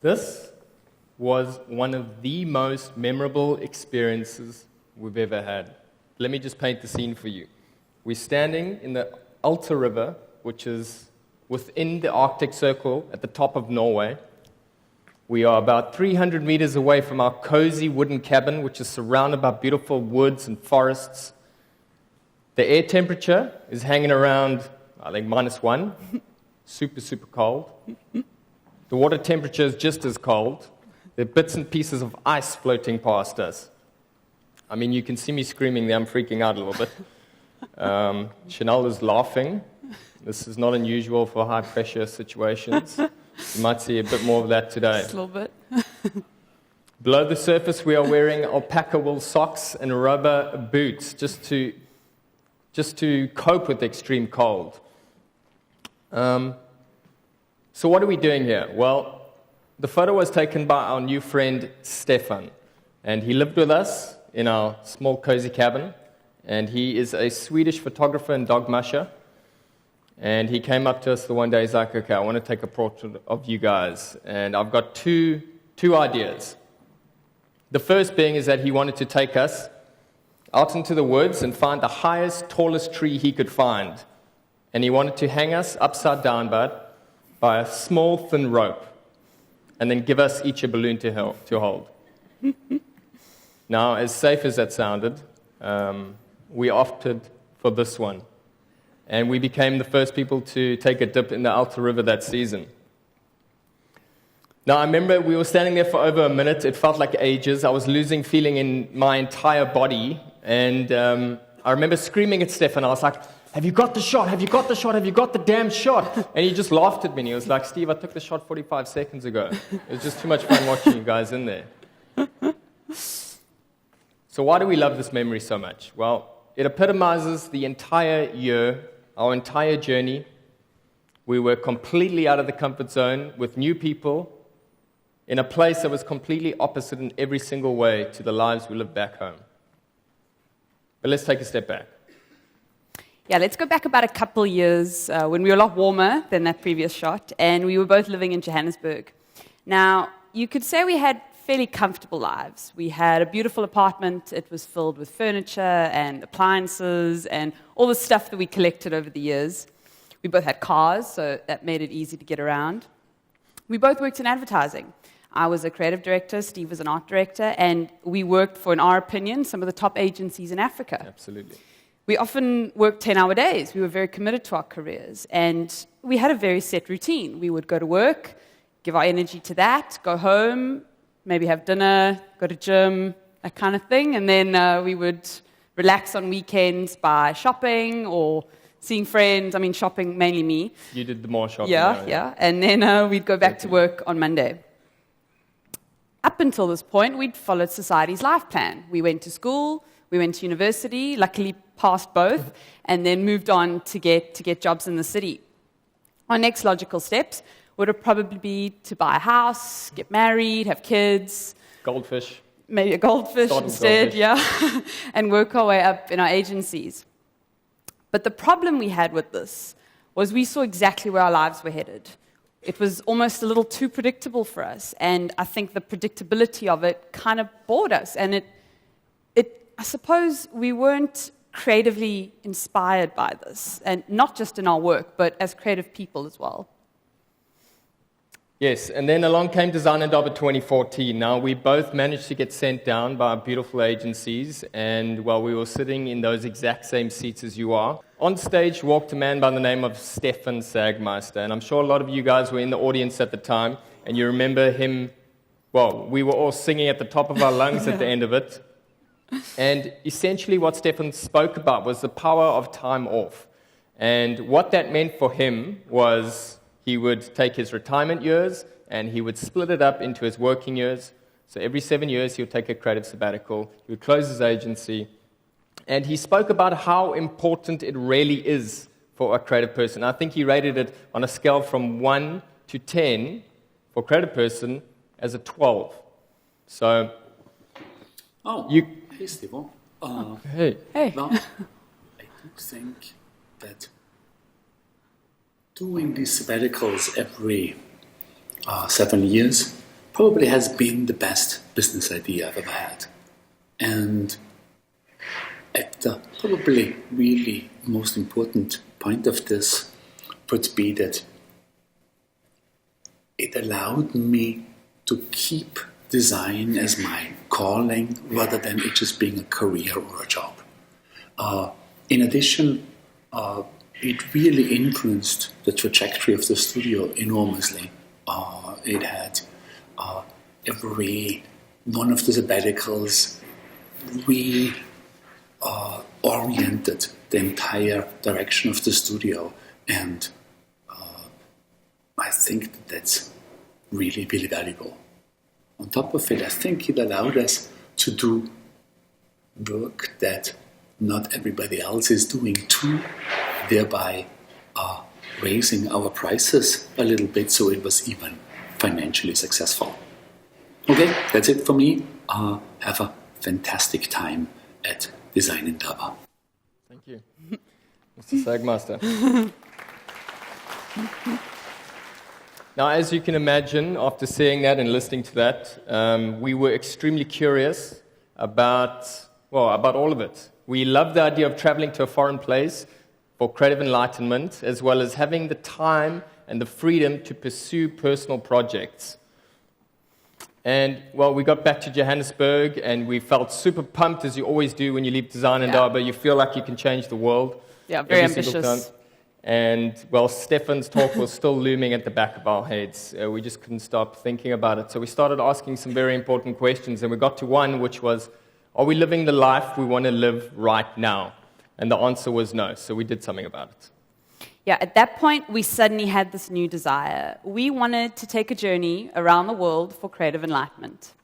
This was one of the most memorable experiences we've ever had. Let me just paint the scene for you. We're standing in the Alta River, which is within the Arctic Circle at the top of Norway. We are about 300 meters away from our cozy wooden cabin, which is surrounded by beautiful woods and forests. The air temperature is hanging around, I think, -1. Super, super cold. The water temperature is just as cold. There are bits and pieces of ice floating past us. I mean, you can see me screaming there. I'm freaking out a little bit. Chanel is laughing. This is not unusual for high-pressure situations. You might see a bit more of that today. Just a little bit. Below the surface, we are wearing alpaca wool socks and rubber boots just to cope with the extreme cold. So what are we doing here? Well, the photo was taken by our new friend, Stefan. And he lived with us in our small, cozy cabin. And he is a Swedish photographer and dog musher. And he came up to us the one day. He's like, okay, I want to take a portrait of you guys. And I've got two ideas. The first being is that he wanted to take us out into the woods and find the highest, tallest tree he could find. And he wanted to hang us upside down, by a small, thin rope, and then give us each a balloon to hold. Now, as safe as that sounded, we opted for this one. And we became the first people to take a dip in the Alta River that season. Now, I remember we were standing there for over a minute. It felt like ages. I was losing feeling in my entire body. And I remember screaming at Stefan. I was like, have you got the shot? Have you got the shot? Have you got the damn shot? And he just laughed at me. And he was like, Steve, I took the shot 45 seconds ago. It was just too much fun watching you guys in there. So why do we love this memory so much? Well, it epitomizes the entire year, our entire journey. We were completely out of the comfort zone with new people in a place that was completely opposite in every single way to the lives we lived back home. But let's take a step back. Yeah, let's go back about a couple years when we were a lot warmer than that previous shot, and we were both living in Johannesburg. Now, you could say we had fairly comfortable lives. We had a beautiful apartment. It was filled with furniture and appliances and all the stuff that we collected over the years. We both had cars, so that made it easy to get around. We both worked in advertising. I was a creative director, Steve was an art director, and we worked for, in our opinion, some of the top agencies in Africa. Absolutely. We often worked 10-hour days. We were very committed to our careers, and we had a very set routine. We would go to work, give our energy to that, go home, maybe have dinner, go to gym, that kind of thing, and then we would relax on weekends by shopping or seeing friends. I mean, shopping, mainly me. You did the more shopping. Yeah. And then we'd go back to work on Monday. Up until this point, we'd followed society's life plan. We went to school, we went to university, luckily passed both, and then moved on to get jobs in the city. Our next logical steps would have probably be to buy a house, get married, have kids. Goldfish. Maybe a goldfish instead, yeah, and work our way up in our agencies. But the problem we had with this was we saw exactly where our lives were headed. It was almost a little too predictable for us, and I think the predictability of it kind of bored us, and I suppose we weren't creatively inspired by this, and not just in our work, but as creative people as well. Yes, and then along came Design Indaba 2014. Now, we both managed to get sent down by beautiful agencies, and while we were sitting in those exact same seats as you are, on stage walked a man by the name of Stefan Sagmeister, and I'm sure a lot of you guys were in the audience at the time, and you remember him, well, we were all singing at the top of our lungs at the end of it. And essentially what Stefan spoke about was the power of time off. And what that meant for him was he would take his retirement years and he would split it up into his working years. So every 7 years he would take a creative sabbatical, he would close his agency, and he spoke about how important it really is for a creative person. I think he rated it on a scale from 1 to 10 for a creative person as a 12. So Hey, Steve. Hey. Well, I do think that doing these sabbaticals every 7 years probably has been the best business idea I've ever had. And at the probably really most important point of this would be that it allowed me to keep design as my calling rather than it just being a career or a job. In addition, it really influenced the trajectory of the studio enormously. It had every one of the sabbaticals oriented the entire direction of the studio, and I think that's really, really valuable. On top of it, I think it allowed us to do work that not everybody else is doing too, thereby raising our prices a little bit so it was even financially successful. Okay, that's it for me. Have a fantastic time at Design Indaba. Thank you. Mr. Sagmaster. Now, as you can imagine, after seeing that and listening to that, we were extremely curious about all of it. We loved the idea of traveling to a foreign place for creative enlightenment, as well as having the time and the freedom to pursue personal projects. And, well, we got back to Johannesburg, and we felt super pumped, as you always do when you leave Design Indaba. You feel like you can change the world. Yeah, very every single ambitious. time. And, well, Stefan's talk was still looming at the back of our heads. We just couldn't stop thinking about it. So we started asking some very important questions, and we got to one, which was, are we living the life we want to live right now? And the answer was no, so we did something about it. Yeah, at that point, we suddenly had this new desire. We wanted to take a journey around the world for creative enlightenment.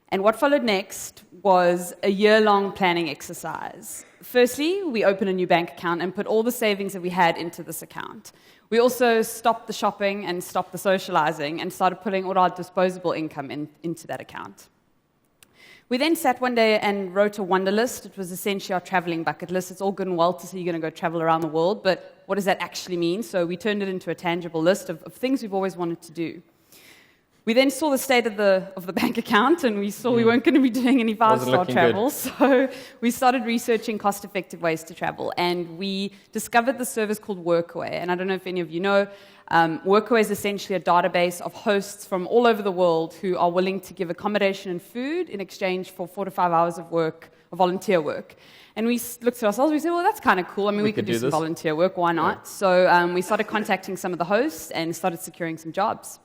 And what followed next was a year-long planning exercise. Firstly, we opened a new bank account and put all the savings that we had into this account. We also stopped the shopping and stopped the socializing and started putting all our disposable income into that account. We then sat one day and wrote a wonder list. It was essentially our traveling bucket list. It's all good and well to say you're going to go travel around the world, but what does that actually mean? So we turned it into a tangible list of things we've always wanted to do. We then saw the state of the bank account, and we saw we weren't going to be doing any five-star travel. So we started researching cost-effective ways to travel, and we discovered the service called Workaway. And I don't know if any of you know, Workaway is essentially a database of hosts from all over the world who are willing to give accommodation and food in exchange for 4 to 5 hours of work, of volunteer work. And we looked at ourselves, we said, well, that's kind of cool. I mean, we could do some volunteer work, why not? Yeah. So we started contacting some of the hosts and started securing some jobs.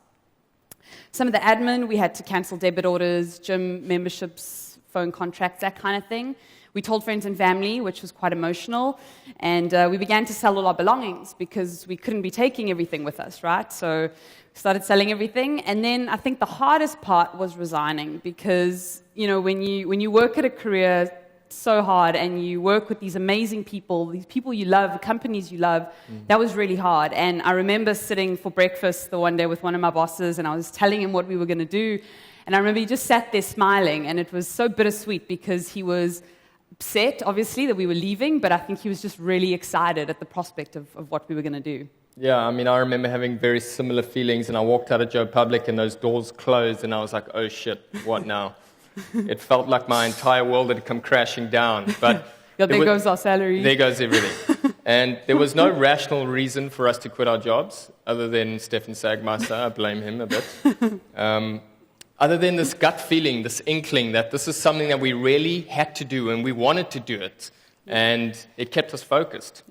Some of the admin, we had to cancel debit orders, gym memberships, phone contracts, that kind of thing. We told friends and family, which was quite emotional, and we began to sell all our belongings because we couldn't be taking everything with us, right? So we started selling everything, and then I think the hardest part was resigning because, you know, when you work at a career so hard and you work with these amazing people, these people you love, companies you love, that was really hard. And I remember sitting for breakfast the one day with one of my bosses, and I was telling him what we were going to do, and I remember he just sat there smiling, and it was so bittersweet because he was upset, obviously, that we were leaving, but I think he was just really excited at the prospect of what we were going to do. Yeah, I mean, I remember having very similar feelings, and I walked out of Joe Public, and those doors closed, and I was like, oh shit, what now? It felt like my entire world had come crashing down. But yeah, there goes our salary. There goes everything. And there was no rational reason for us to quit our jobs, other than Stefan Sagmaster. I blame him a bit. Other than this gut feeling, this inkling that this is something that we really had to do, and we wanted to do it. And it kept us focused.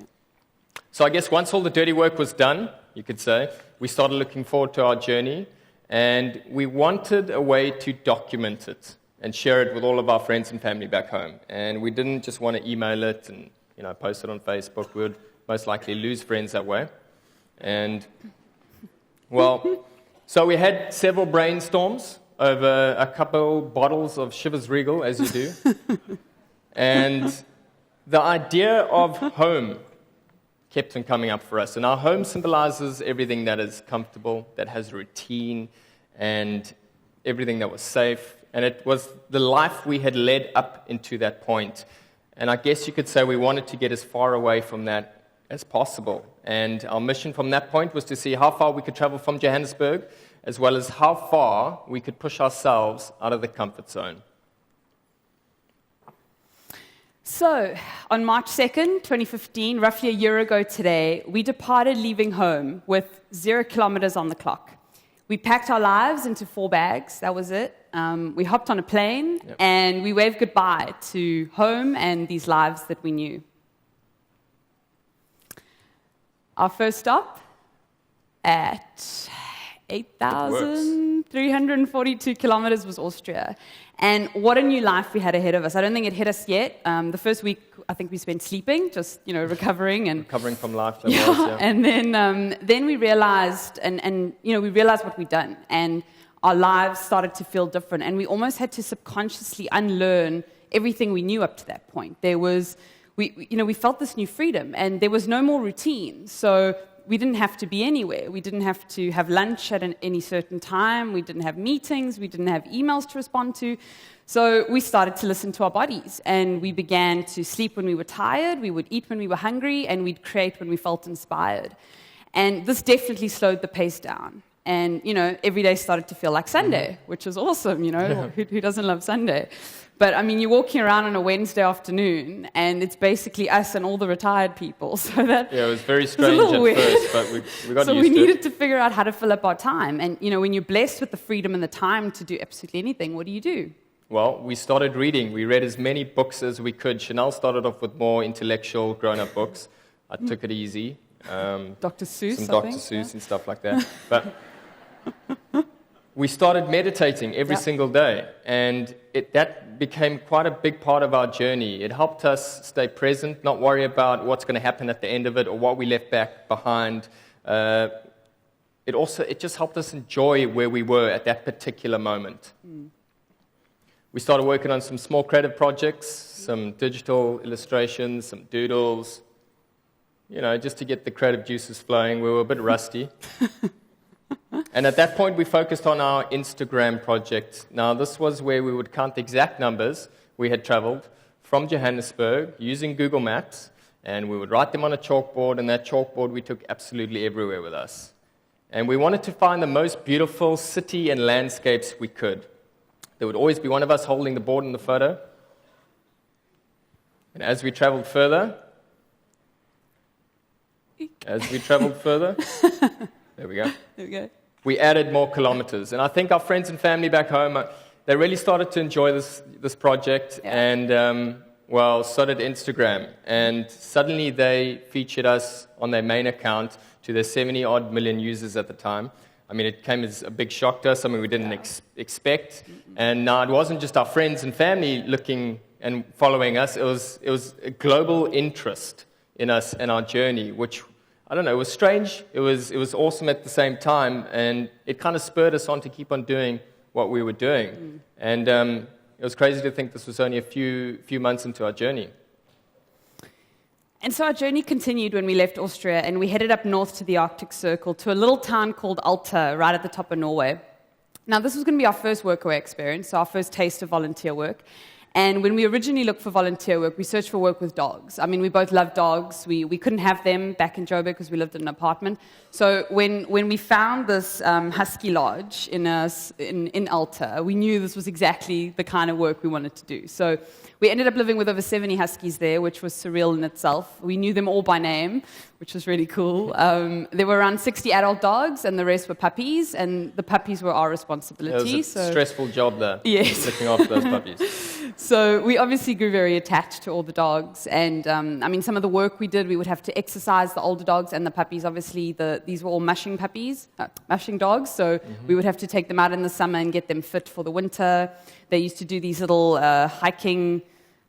So I guess once all the dirty work was done, you could say, we started looking forward to our journey, and we wanted a way to document it and share it with all of our friends and family back home. And we didn't just want to email it and, you know, post it on Facebook. We would most likely lose friends that way. And, well, so we had several brainstorms over a couple bottles of Chivas Regal, as you do. And the idea of home kept on coming up for us. And our home symbolizes everything that is comfortable, that has routine, and everything that was safe. And it was the life we had led up into that point. And I guess you could say we wanted to get as far away from that as possible. And our mission from that point was to see how far we could travel from Johannesburg, as well as how far we could push ourselves out of the comfort zone. So, on March 2nd, 2015, roughly a year ago today, we departed leaving home with 0 kilometers on the clock. We packed our lives into 4 bags, that was it. We hopped on a plane, and we waved goodbye to home and these lives that we knew. Our first stop at 8,342 kilometers was Austria. And what a new life we had ahead of us. I don't think it hit us yet. The first week, I think we spent sleeping, just, recovering. Recovering from life, that was, yeah. And then we realized, we realized what we'd done. And our lives started to feel different. And we almost had to subconsciously unlearn everything we knew up to that point. We felt this new freedom, and there was no more routine. So we didn't have to be anywhere. We didn't have to have lunch at any certain time. We didn't have meetings. We didn't have emails to respond to. So we started to listen to our bodies, and we began to sleep when we were tired. We would eat when we were hungry, and we'd create when we felt inspired. And this definitely slowed the pace down. And, every day started to feel like Sunday, which is awesome, who doesn't love Sunday? But, you're walking around on a Wednesday afternoon, and it's basically us and all the retired people. So that it was very strange at first, but we got used to it. So we needed to figure out how to fill up our time. And, when you're blessed with the freedom and the time to do absolutely anything, what do you do? Well, we started reading. We read as many books as we could. Chanel started off with more intellectual, grown-up books. I took it easy. Dr. Seuss, some Dr. Seuss and stuff like that. But we started meditating every single day, and that became quite a big part of our journey. It helped us stay present, not worry about what's going to happen at the end of it or what we left back behind. It just helped us enjoy where we were at that particular moment. We started working on some small creative projects, some digital illustrations, some doodles, just to get the creative juices flowing. We were a bit rusty. And at that point, we focused on our Instagram project. Now, this was where we would count the exact numbers we had traveled from Johannesburg using Google Maps, and we would write them on a chalkboard, and that chalkboard we took absolutely everywhere with us. And we wanted to find the most beautiful city and landscapes we could. There would always be one of us holding the board in the photo. And as we traveled further, there we go. There we go. We added more kilometers. And I think our friends and family back home, they really started to enjoy this project. Yeah. And, so did Instagram. And suddenly they featured us on their main account to their 70-odd million users at the time. It came as a big shock to us, something we didn't expect. And now it wasn't just our friends and family looking and following us. It was a global interest in us and our journey, which, I don't know, it was strange. It was awesome at the same time, and it kind of spurred us on to keep on doing what we were doing. And it was crazy to think this was only a few months into our journey. And so our journey continued when we left Austria, and we headed up north to the Arctic Circle to a little town called Alta, right at the top of Norway. Now, this was going to be our first workaway experience, so our first taste of volunteer work. And when we originally looked for volunteer work, we searched for work with dogs. We both loved dogs. We couldn't have them back in Joburg because we lived in an apartment. So when we found this husky lodge in Alta, we knew this was exactly the kind of work we wanted to do. So we ended up living with over 70 huskies there, which was surreal in itself. We knew them all by name, which was really cool. There were around 60 adult dogs, and the rest were puppies, and the puppies were our responsibility. It was a stressful job there, yes. looking after those puppies. So we obviously grew very attached to all the dogs, and some of the work we did, we would have to exercise the older dogs and the puppies. Obviously, these were all mushing dogs, so we would have to take them out in the summer and get them fit for the winter. They used to do these little hiking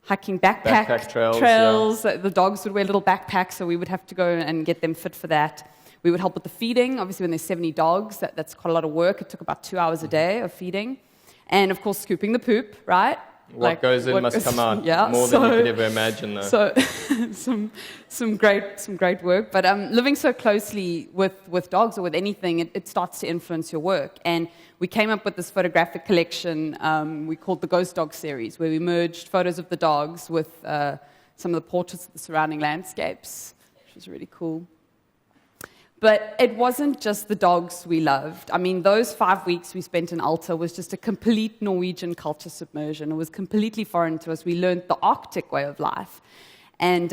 backpack trails. Yeah. The dogs would wear little backpacks, so we would have to go and get them fit for that. We would help with the feeding. Obviously, when there's 70 dogs, that's quite a lot of work. It took about 2 hours a day of feeding. And, of course, scooping the poop, right? What goes in must come out. More than you could ever imagine, though. So some great work. But living so closely with dogs or with anything, it starts to influence your work. And we came up with this photographic collection we called the Ghost Dog series, where we merged photos of the dogs with some of the portraits of the surrounding landscapes, which was really cool. But it wasn't just the dogs we loved. I mean, those 5 weeks we spent in Alta was just a complete Norwegian culture submersion. It was completely foreign to us. We learned the Arctic way of life. And,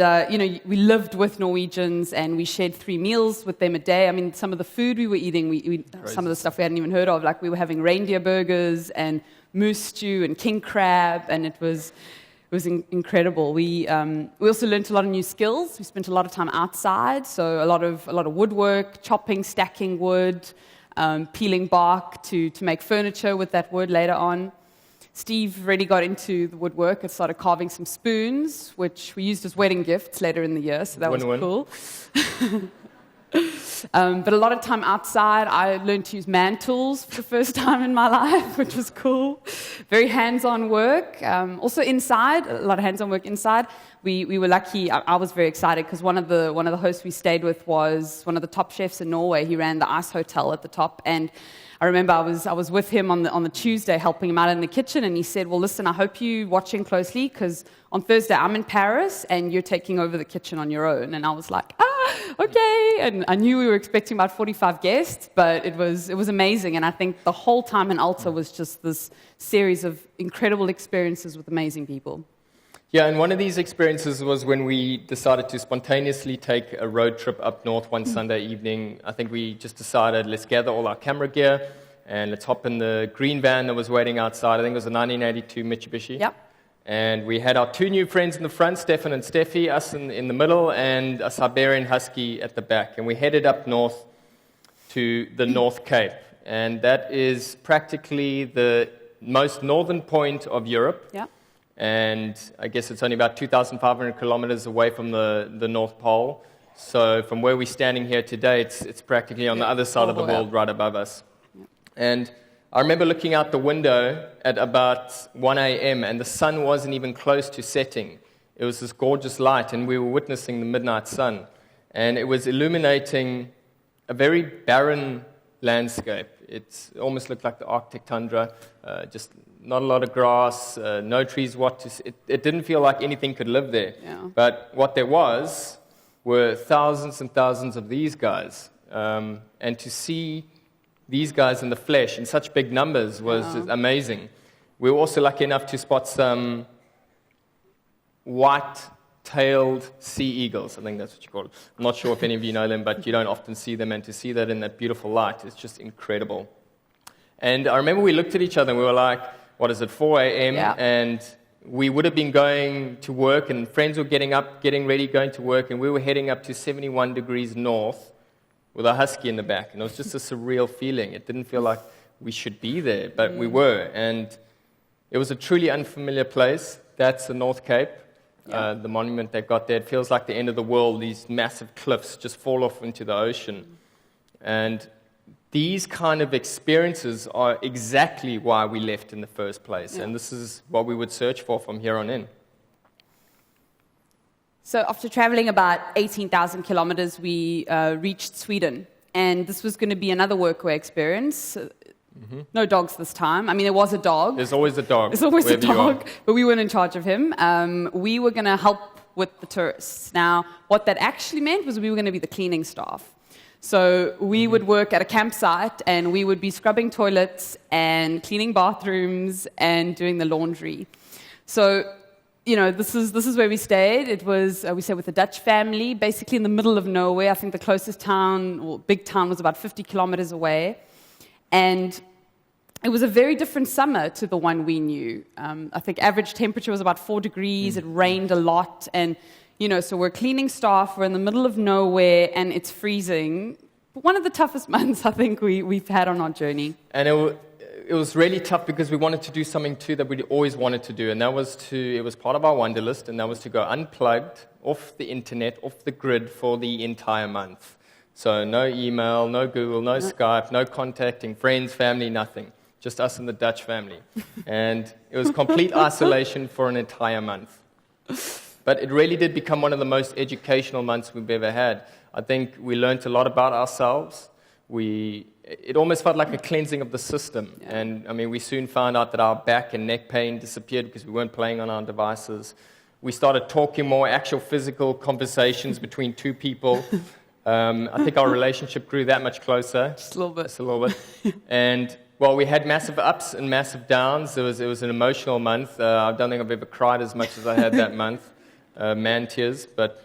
we lived with Norwegians, and we shared 3 meals with them a day. I mean, some of the food we were eating, some of the stuff we hadn't even heard of, like we were having reindeer burgers and moose stew and king crab, and it was incredible. We also learned a lot of new skills. We spent a lot of time outside, so a lot of woodwork, chopping, stacking wood, peeling bark to make furniture with that wood later on. Steve really got into the woodwork and started carving some spoons, which we used as wedding gifts later in the year, so that was cool. But a lot of time outside. I learned to use man tools for the first time in my life, which was cool. Very hands-on work. Also inside, a lot of hands-on work inside. We were lucky. I was very excited because one of the hosts we stayed with was one of the top chefs in Norway. He ran the ice hotel at the top, and I remember I was with him on the Tuesday, helping him out in the kitchen, and he said, "Well, listen, I hope you're watching closely because on Thursday I'm in Paris and you're taking over the kitchen on your own." And I was like, okay. And I knew we were expecting about 45 guests, but it was amazing. And I think the whole time in Alta was just this series of incredible experiences with amazing people. Yeah, and one of these experiences was when we decided to spontaneously take a road trip up north one Sunday evening. I think we just decided, let's gather all our camera gear and let's hop in the green van that was waiting outside. I think it was a 1982 Mitsubishi. Yep. And we had our 2 new friends in the front, Stefan and Steffi, us in the middle, and a Siberian Husky at the back. And we headed up north to the North Cape. And that is practically the most northern point of Europe. Yep. And I guess it's only about 2,500 kilometers away from the North Pole. So from where we're standing here today, it's practically on the other side of the world, right above us. Yep. And I remember looking out the window at about 1 a.m., and the sun wasn't even close to setting. It was this gorgeous light, and we were witnessing the midnight sun. And it was illuminating a very barren landscape. It almost looked like the Arctic tundra, just not a lot of grass, no trees. It didn't feel like anything could live there. Yeah. But what there were thousands and thousands of these guys. And to see these guys in the flesh in such big numbers was amazing. We were also lucky enough to spot some white-tailed sea eagles. I think that's what you call it. I'm not sure if any of you know them, but you don't often see them, and to see that in that beautiful light is just incredible. And I remember we looked at each other and we were like, what is it, 4 a.m.? Yeah. And we would have been going to work, and friends were getting up, getting ready, going to work, and we were heading up to 71 degrees north with a husky in the back. And it was just a surreal feeling. It didn't feel like we should be there, but we were. And it was a truly unfamiliar place. That's the North Cape, the monument that got there. It feels like the end of the world. These massive cliffs just fall off into the ocean. And these kind of experiences are exactly why we left in the first place. Yeah. And this is what we would search for from here on in. So after traveling about 18,000 kilometers, we reached Sweden. And this was going to be another workaway experience. Mm-hmm. No dogs this time. I mean, there was a dog. There's always a dog. There's always a dog, but we weren't in charge of him. We were going to help with the tourists. Now, what that actually meant was we were going to be the cleaning staff. So we would work at a campsite, and we would be scrubbing toilets and cleaning bathrooms and doing the laundry. So, this is where we stayed. It was, we stayed with a Dutch family, basically in the middle of nowhere. I think the closest town, or big town, was about 50 kilometers away. And it was a very different summer to the one we knew. I think average temperature was about 4 degrees. It rained a lot, and so we're cleaning staff, we're in the middle of nowhere, and it's freezing. One of the toughest months I think we've had on our journey. And it was really tough because we wanted to do something too that we always wanted to do, and that was it was part of our wanderlist, and that was to go unplugged, off the internet, off the grid for the entire month. So no email, no Google, no Skype, no contacting friends, family, nothing. Just us and the Dutch family. And it was complete isolation for an entire month. But it really did become one of the most educational months we've ever had. I think we learned a lot about ourselves. It almost felt like a cleansing of the system. Yeah. And we soon found out that our back and neck pain disappeared because we weren't playing on our devices. We started talking more, actual physical conversations between two people. I think our relationship grew that much closer. Just a little bit. Just a little bit. And, well, we had massive ups and massive downs. It was an emotional month. I don't think I've ever cried as much as I had that month. Man tears. But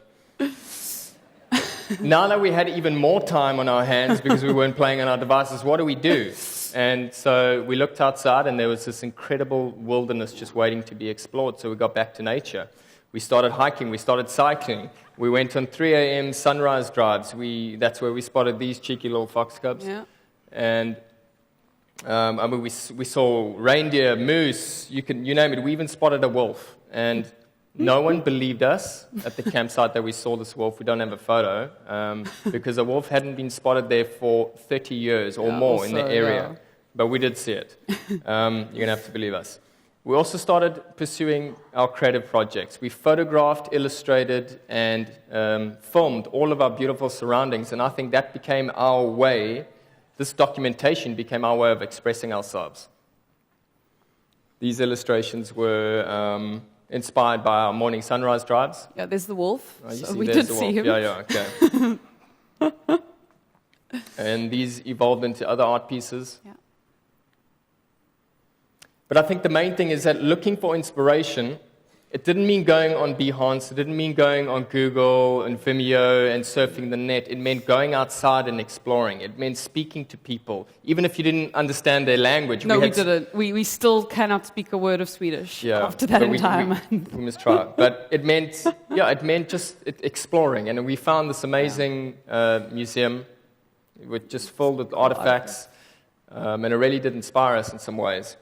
now that we had even more time on our hands because we weren't playing on our devices, what do we do? And so we looked outside, and there was this incredible wilderness just waiting to be explored. So we got back to nature. We started hiking. We started cycling. We went on 3 a.m. sunrise drives. That's where we spotted these cheeky little fox cubs. Yeah. And we saw reindeer, moose, you name it. We even spotted a wolf. And no one believed us at the campsite that we saw this wolf. We don't have a photo because a wolf hadn't been spotted there for 30 years or more in the area. Yeah. But we did see it. You're going to have to believe us. We also started pursuing our creative projects. We photographed, illustrated, and filmed all of our beautiful surroundings. And I think that became our way, this documentation became our way of expressing ourselves. These illustrations were inspired by our morning sunrise drives. Yeah, there's the wolf. Oh, so we did see him. Yeah, okay. And these evolved into other art pieces. Yeah. But I think the main thing is that looking for inspiration, it didn't mean going on Behance, it didn't mean going on Google and Vimeo and surfing the net. It meant going outside and exploring. It meant speaking to people, even if you didn't understand their language. No, we didn't. We still cannot speak a word of Swedish after that entire month. We must try. But it meant just exploring. And we found this amazing museum, which just filled with artifacts, and it really did inspire us in some ways.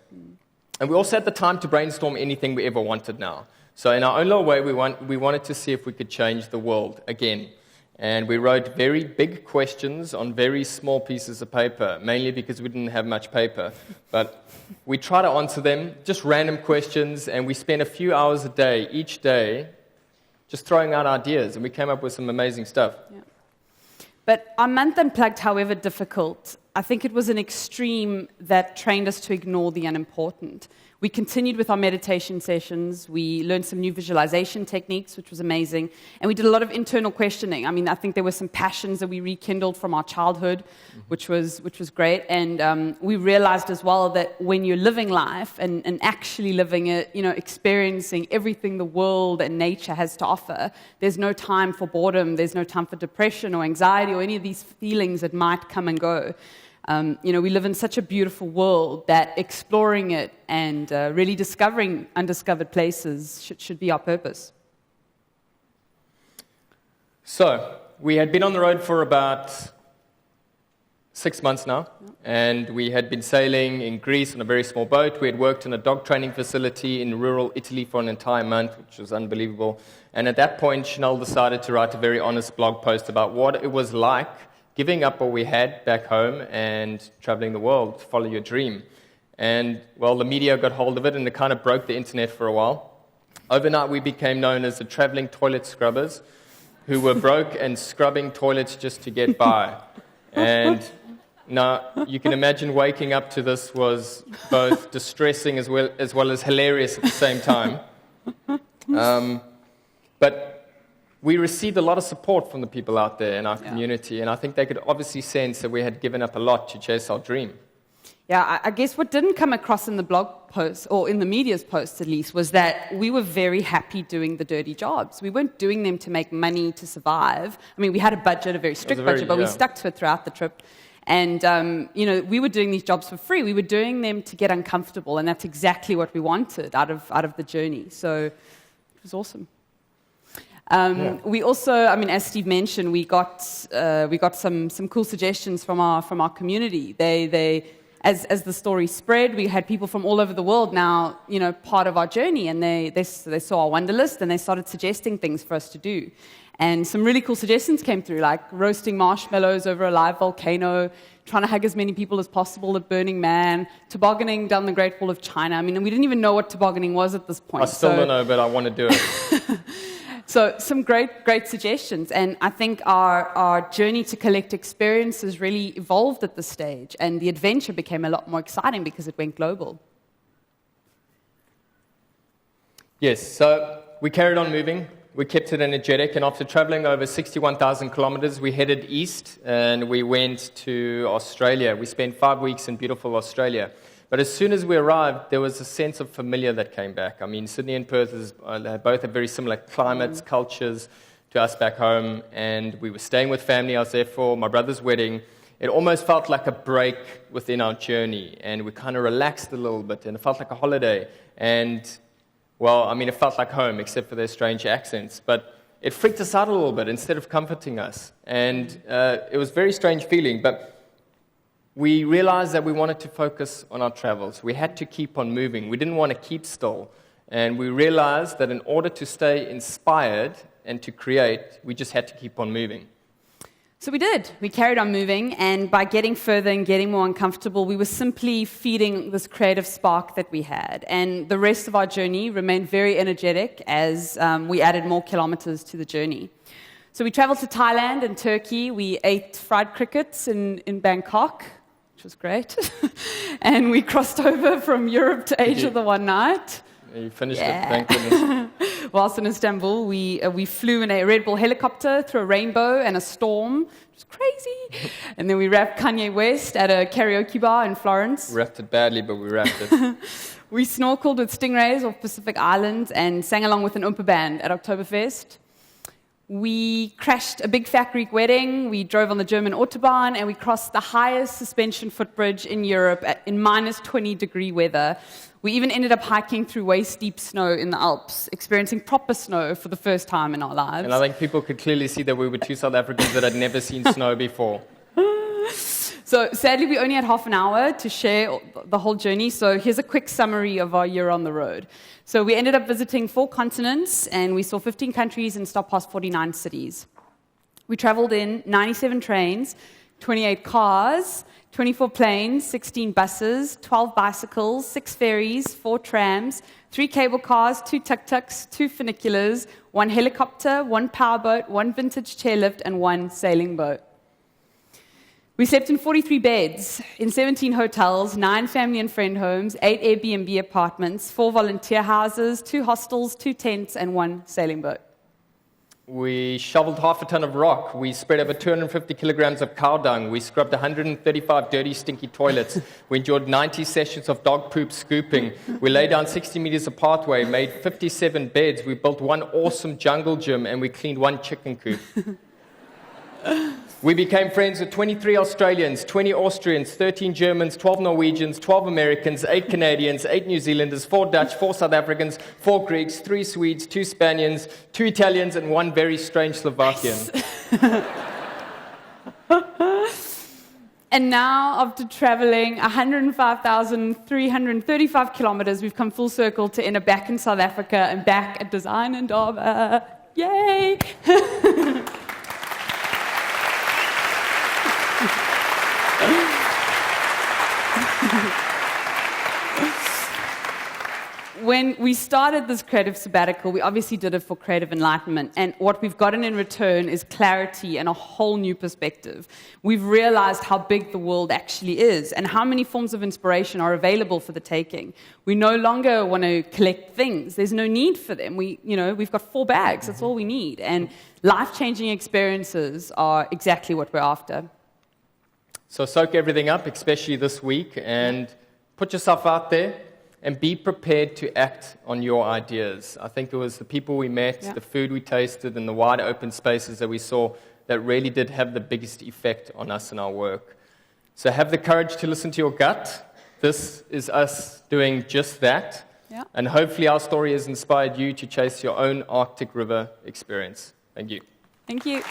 And we also had the time to brainstorm anything we ever wanted now. So in our own little way, we wanted to see if we could change the world again. And we wrote very big questions on very small pieces of paper, mainly because we didn't have much paper. But we tried to answer them, just random questions, and we spent a few hours a day, each day, just throwing out ideas. And we came up with some amazing stuff. Yeah. But our month unplugged, however difficult, I think it was an extreme that trained us to ignore the unimportant. We continued with our meditation sessions. We learned some new visualization techniques, which was amazing. And we did a lot of internal questioning. I mean, I think there were some passions that we rekindled from our childhood, which was great. And we realized as well that when you're living life and actually living it, experiencing everything the world and nature has to offer, there's no time for boredom. There's no time for depression or anxiety or any of these feelings that might come and go. We live in such a beautiful world that exploring it and really discovering undiscovered places should be our purpose. So, we had been on the road for about 6 months now, and we had been sailing in Greece on a very small boat. We had worked in a dog training facility in rural Italy for an entire month, which was unbelievable. And at that point, Chanel decided to write a very honest blog post about what it was like giving up what we had back home and traveling the world to follow your dream. And, well, the media got hold of it, and it kind of broke the internet for a while. Overnight, we became known as the traveling toilet scrubbers, who were broke and scrubbing toilets just to get by. And now, you can imagine waking up to this was both distressing as well as hilarious at the same time. But we received a lot of support from the people out there in our community, and I think they could obviously sense that we had given up a lot to chase our dream. Yeah, I guess what didn't come across in the blog posts, or in the media's posts at least, was that we were very happy doing the dirty jobs. We weren't doing them to make money to survive. I mean, we had a budget, a very strict budget, but we stuck to it throughout the trip. And, we were doing these jobs for free. We were doing them to get uncomfortable, and that's exactly what we wanted out of the journey. So it was awesome. We also, as Steve mentioned, we got some cool suggestions from our community. As the story spread, we had people from all over the world now, part of our journey, and they saw our wonder list and they started suggesting things for us to do. And some really cool suggestions came through, like roasting marshmallows over a live volcano, trying to hug as many people as possible at Burning Man, tobogganing down the Great Wall of China. I mean, we didn't even know what tobogganing was at this point. I still don't know, but I want to do it. So some great suggestions, and I think our journey to collect experiences really evolved at this stage, and the adventure became a lot more exciting because it went global. Yes, so we carried on moving. We kept it energetic, and after traveling over 61,000 kilometers, we headed east and we went to Australia. We spent 5 weeks in beautiful Australia. But as soon as we arrived, there was a sense of familiar that came back. I mean, Sydney and Perth both have very similar climates, cultures to us back home, and we were staying with family. I was there for my brother's wedding. It almost felt like a break within our journey, and we kind of relaxed a little bit, and it felt like a holiday. And, well, I mean, it felt like home, except for their strange accents. But it freaked us out a little bit instead of comforting us. And it was a very strange feeling, but we realized that we wanted to focus on our travels. We had to keep on moving. We didn't want to keep still. And we realized that in order to stay inspired and to create, we just had to keep on moving. So we did. We carried on moving, and by getting further and getting more uncomfortable, we were simply feeding this creative spark that we had. And the rest of our journey remained very energetic as we added more kilometers to the journey. So we traveled to Thailand and Turkey. We ate fried crickets in Bangkok, which was great. And we crossed over from Europe to Asia the one night. You finished it, thank goodness. Whilst in Istanbul, we flew in a Red Bull helicopter through a rainbow and a storm. It was crazy. And then we rapped Kanye West at a karaoke bar in Florence. We rapped it badly, but we rapped it. We snorkeled with stingrays off Pacific Islands and sang along with an Oompa band at Oktoberfest. We crashed a big fat Greek wedding, we drove on the German Autobahn, and we crossed the highest suspension footbridge in Europe in minus 20-degree weather. We even ended up hiking through waist-deep snow in the Alps, experiencing proper snow for the first time in our lives. And I think people could clearly see that we were two South Africans that had never seen snow before. So sadly, we only had half an hour to share the whole journey, so here's a quick summary of our year on the road. So we ended up visiting 4 continents, and we saw 15 countries and stopped past 49 cities. We traveled in 97 trains, 28 cars, 24 planes, 16 buses, 12 bicycles, 6 ferries, 4 trams, 3 cable cars, 2 tuk-tuks, 2 funiculars, 1 helicopter, 1 powerboat, 1 vintage chairlift, and 1 sailing boat. We slept in 43 beds, in 17 hotels, 9 family and friend homes, 8 Airbnb apartments, 4 volunteer houses, 2 hostels, 2 tents, and 1 sailing boat. We shoveled half a ton of rock. We spread over 250 kilograms of cow dung. We scrubbed 135 dirty, stinky toilets. We endured 90 sessions of dog poop scooping. We laid down 60 meters of pathway, made 57 beds. We built 1 awesome jungle gym, and we cleaned 1 chicken coop. We became friends with 23 Australians, 20 Austrians, 13 Germans, 12 Norwegians, 12 Americans, 8 Canadians, 8 New Zealanders, 4 Dutch, 4 South Africans, 4 Greeks, 3 Swedes, 2 Spaniards, 2 Italians, and 1 very strange Slovakian. And now, after traveling 105,335 kilometers, we've come full circle to end up back in South Africa and back at Design Indaba. Yay! When we started this creative sabbatical, we obviously did it for creative enlightenment, and what we've gotten in return is clarity and a whole new perspective. We've realized how big the world actually is and how many forms of inspiration are available for the taking. We no longer want to collect things. There's no need for them. We've got 4 bags. That's all we need. And life-changing experiences are exactly what we're after. So soak everything up, especially this week, and put yourself out there. And be prepared to act on your ideas. I think it was the people we met, the food we tasted, and the wide open spaces that we saw that really did have the biggest effect on us and our work. So have the courage to listen to your gut. This is us doing just that. Yeah. And hopefully our story has inspired you to chase your own Arctic River experience. Thank you. Thank you.